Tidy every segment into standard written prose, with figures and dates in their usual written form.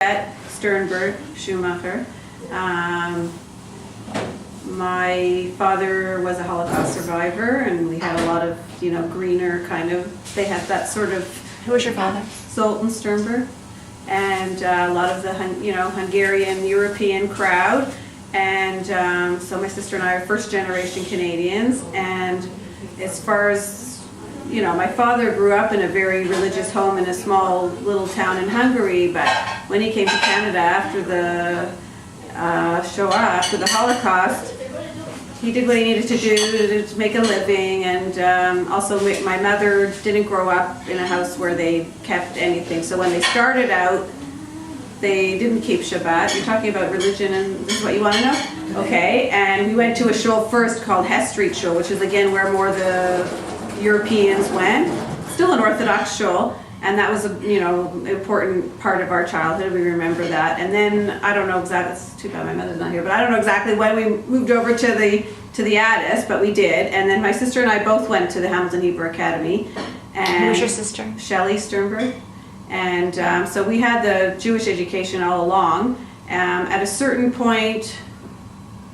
Yvette, Sternberg, Shumacher. My father was a Holocaust survivor, and we had a lot of, greener kind of, they had that sort of... Who was your father? Sultan Sternberg, and a lot of the, Hungarian European crowd. And so my sister and I are first generation Canadians, and as far as, my father grew up in a very religious home in a small little town in Hungary, but when he came to Canada after the Shoah, after the Holocaust, he did what he needed to do to make a living, and also my mother didn't grow up in a house where they kept anything. So when they started out, they didn't keep Shabbat. You're talking about religion, and this is what you want to know? Okay, and we went to a shul first called Hess Street Shul, which is again where more the Europeans went. Still an Orthodox shul, and that was a important part of our childhood. We remember that. And then I don't know exactly. It's too bad my mother's not here, but I don't know exactly when we moved over to the Addis, but we did. And then my sister and I both went to the Hamilton Hebrew Academy. And Who was your sister? Shelley Sternberg. And so we had the Jewish education all along. At a certain point,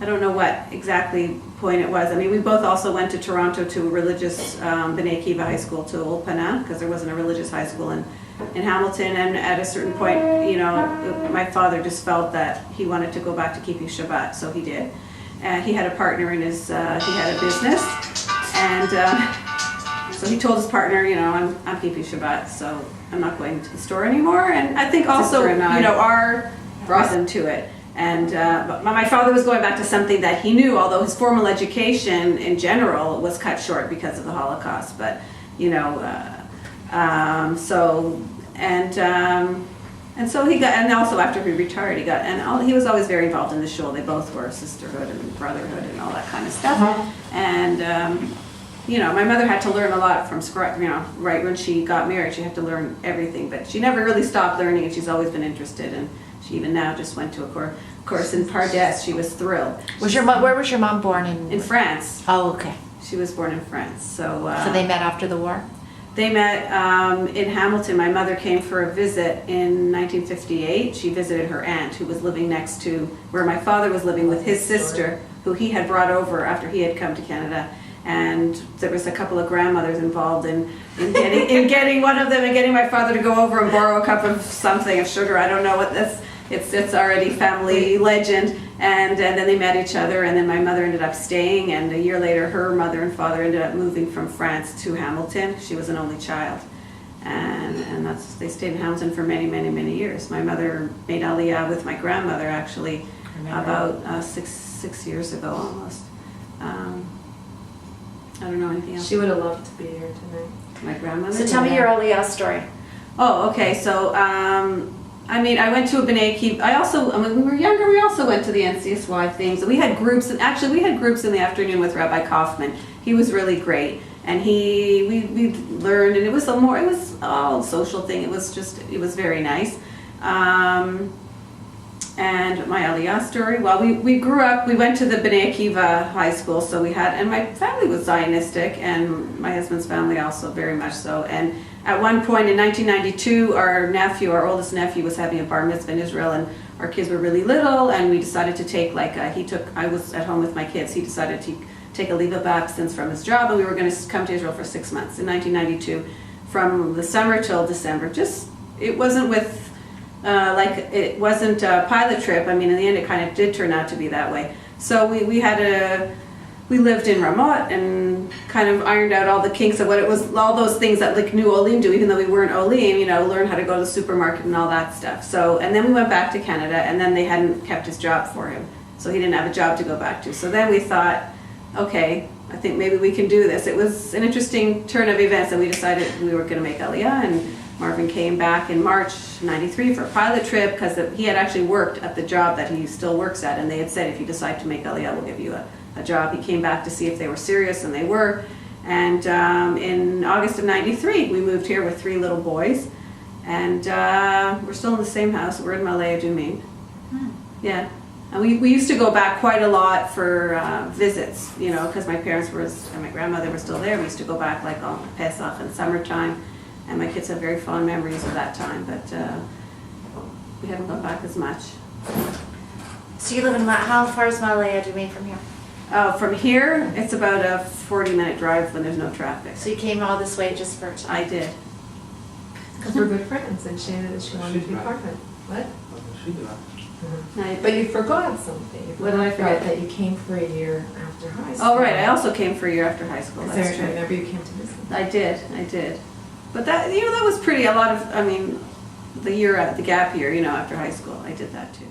I don't know what exactly point it was. I mean, we both also went to Toronto to a religious B'nai Kiva high school, to Ulpana, because there wasn't a religious high school in Hamilton. And at a certain point, my father just felt that he wanted to go back to keeping Shabbat, so he did. He had a partner in his, he had a business, and so he told his partner, I'm keeping Shabbat, so I'm not going to the store anymore. And I think also, our brought them to it. And but my father was going back to something that he knew, although his formal education in general was cut short because of the Holocaust. But so he got, and also after he retired, he was always very involved in the shul. They both were sisterhood and brotherhood and all that kind of stuff. And my mother had to learn a lot from scratch. Right when she got married, she had to learn everything, but she never really stopped learning, and she's always been interested. And she even now just went to a course in Pardes. She was thrilled. Where was your mom born in? In France. Oh, okay. She was born in France. So they met after the war? They met in Hamilton. My mother came for a visit in 1958. She visited her aunt, who was living next to where my father was living with his sister, who he had brought over after he had come to Canada. And there was a couple of grandmothers involved in getting one of them and getting my father to go over and borrow a cup of something, of sugar. I don't know what this. It's already family legend. And then they met each other, and then my mother ended up staying, and a year later her mother and father ended up moving from France to Hamilton. She was an only child, and they stayed in Hamilton for many, many, many years. My mother made Aliyah with my grandmother actually about six years ago almost. I don't know anything else. She would have loved to be here tonight. My grandmother. So tell me your Aliyah story. Oh, okay. So, I went to a B'nai Kiva. When we were younger, we also went to the NCSY things. We had groups, and actually we had groups in the afternoon with Rabbi Kaufman. He was really great, and we learned, and it was all social thing. It was very nice. And my Aliyah story, well, we grew up, we went to the B'nai Kiva high school, so and my family was Zionistic, and my husband's family also very much so. And at one point in 1992, our oldest nephew was having a bar mitzvah in Israel, and our kids were really little, and we decided to take I was at home with my kids, he decided to take a leave of absence from his job, and we were going to come to Israel for 6 months in 1992, from the summer till December. It wasn't it wasn't a pilot trip. I mean, in the end, it kind of did turn out to be that way. So we lived in Ramot and kind of ironed out all the kinks of what it was, all those things that like new Olim do, even though we weren't Olim, learn how to go to the supermarket and all that stuff. So, and then we went back to Canada, and then they hadn't kept his job for him. So he didn't have a job to go back to. So then we thought, okay, I think maybe we can do this. It was an interesting turn of events, and we decided we were going to make Aliyah, and Marvin came back in March '93 for a pilot trip because he had actually worked at the job that he still works at, and they had said, if you decide to make Aliyah, we'll give you a job. He came back to see if they were serious, and they were. And in August of '93, we moved here with 3 little boys, and we're still in the same house. We're in Malaya Dumeen. Yeah. And we used to go back quite a lot for visits, because my parents and my grandmother were still there. We used to go back like on Pesach and summertime. And my kids have very fond memories of that time. But we haven't gone back as much. So you live in, how far is Malaya Domain from here? From here, it's about a 40-minute drive when there's no traffic. So you came all this way just for I did. Because we're good friends, and Shannon that she wanted to be part of it. What? But you forgot something. You What did I forget? That you came for a year after high school. Oh, right, I also came for a year after high school, Because that's I true. remember you came to visit. I did. But that, that was pretty, a lot of, the year, the gap year, after high school, I did that too.